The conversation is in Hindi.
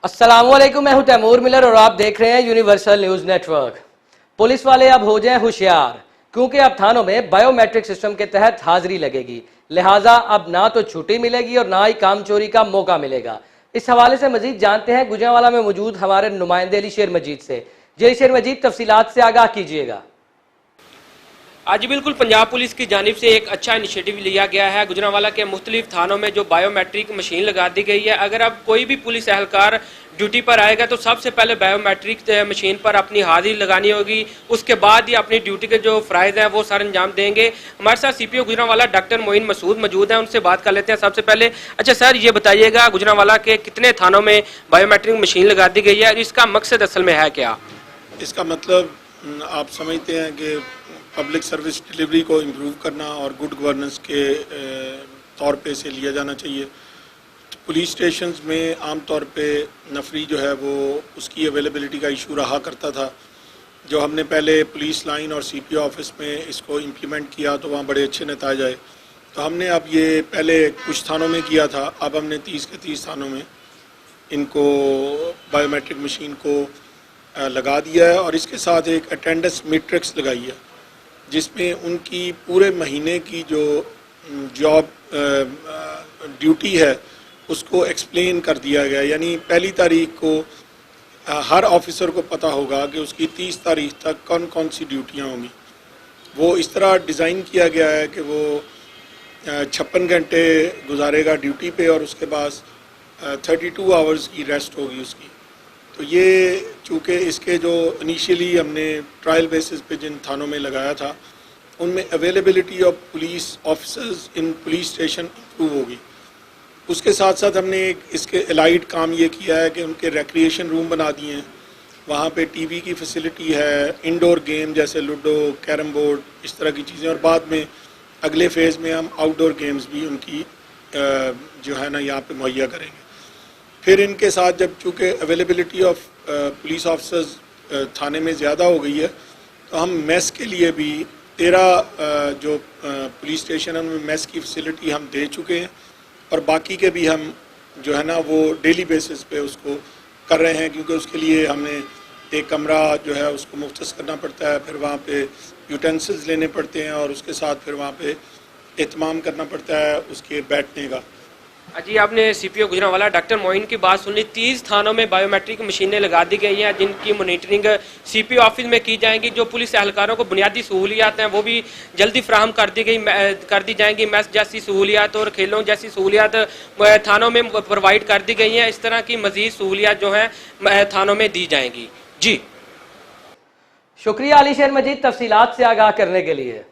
अस्सलामुअलैकुम, मैं हूं तैमूर मिलर और आप देख रहे हैं यूनिवर्सल न्यूज नेटवर्क। पुलिस वाले अब हो जाएं होशियार, क्योंकि अब थानों में बायोमेट्रिक सिस्टम के तहत हाजिरी लगेगी। लिहाजा अब ना तो छुट्टी मिलेगी और ना ही काम चोरी का मौका मिलेगा। इस हवाले से मजीद जानते हैं गुजरांवाला में मौजूद हमारे नुमाइंदे अली शेर मजीद से। जी अली शेर मजीद, तफसीलात से आगाह कीजिएगा। आज बिल्कुल पंजाब पुलिस की जानिब से एक अच्छा इनिशिएटिव लिया गया है। गुजरांवाला के मुख्तलिफ थानों में जो बायोमेट्रिक मशीन लगा दी गई है। अगर अब कोई भी पुलिस एहलकार ड्यूटी पर आएगा तो सबसे पहले बायोमेट्रिक मशीन पर अपनी हाजिरी लगानी होगी। उसके बाद ही अपनी ड्यूटी के जो फ़राइज़ हैं वो सर अंजाम देंगे। हमारे साथ CPO गुजरांवाला डॉक्टर मोइन मसूद मौजूद हैं, उनसे बात कर लेते हैं। सबसे पहले अच्छा सर, ये बताइएगा गुजरांवाला के कितने थानों में बायोमेट्रिक मशीन लगा दी गई है, इसका मकसद असल में है क्या? इसका मतलब आप समझते हैं कि पब्लिक सर्विस डिलीवरी को इम्प्रूव करना और गुड गवर्नेंस के तौर पे इसे लिया जाना चाहिए। पुलिस स्टेशंस में आम तौर पे नफरी जो है वो उसकी अवेलेबिलिटी का इशू रहा करता था। जो हमने पहले पुलिस लाइन और CPO ऑफिस में इसको इम्प्लीमेंट किया तो वहाँ बड़े अच्छे नतीजे आए। तो हमने अब ये पहले कुछ थानों में किया था, अब हमने 30 के 30 थानों में इनको बायोमेट्रिक मशीन को लगा दिया है और इसके साथ एक अटेंडेंस मैट्रिक्स लगाई है, जिसमें उनकी पूरे महीने की जो जॉब ड्यूटी है उसको एक्सप्लेन कर दिया गया। यानी पहली तारीख को हर ऑफिसर को पता होगा कि उसकी 30 तारीख तक कौन कौन सी ड्यूटियाँ होंगी। वो इस तरह डिज़ाइन किया गया है कि वो 56 घंटे गुजारेगा ड्यूटी पे और उसके बाद 32 आवर्स की रेस्ट होगी उसकी। तो ये चूँकि इसके जो इनिशियली हमने ट्रायल बेसिस पे जिन थानों में लगाया था उनमें availability of police officers in police station improve होगी। उसके साथ साथ हमने इसके एलाइड काम ये किया है कि उनके रिक्रिएशन रूम बना दिए हैं। वहाँ पे TV की फैसिलिटी है, इंडोर गेम जैसे लूडो, कैरम बोर्ड, इस तरह की चीज़ें, और बाद में अगले फेज़ में हम आउटडोर गेम्स भी उनकी जो है ना यहाँ पे मुहैया करेंगे। फिर इनके साथ जब चूँकि अवेलेबिलिटी ऑफ पुलिस ऑफिसर्स थाने में ज़्यादा हो गई है तो हम मेस के लिए भी 13 जो पुलिस स्टेशन है उनमें मेस की फैसिलिटी हम दे चुके हैं और बाकी के भी हम जो है ना वो डेली बेसिस पे उसको कर रहे हैं, क्योंकि उसके लिए हमें एक कमरा जो है उसको मुख्तस करना पड़ता है, फिर वहाँ पे यूटेंसिल्स लेने पड़ते हैं और उसके साथ फिर वहाँ पे एहतमाम करना पड़ता है उसके बैठने का। जी, आपने CPO गुजरांवाला डॉक्टर मोइन की बात सुन ली। 30 थानों में बायोमेट्रिक मशीनें लगा दी गई हैं जिनकी मॉनिटरिंग CPO ऑफिस में की जाएंगी। जो पुलिस एहलकारों को बुनियादी सहूलियात हैं वो भी जल्दी फ्राहम कर दी जाएंगी। मैस जैसी सहूलियात और खेलों जैसी सहूलियात थानों में प्रोवाइड कर दी गई हैं। इस तरह की मजीद सहूलियात जो हैं थानों में दी जाएंगी। जी शुक्रिया अली शेर मजीद, तफसीलात से आगाह करने के लिए।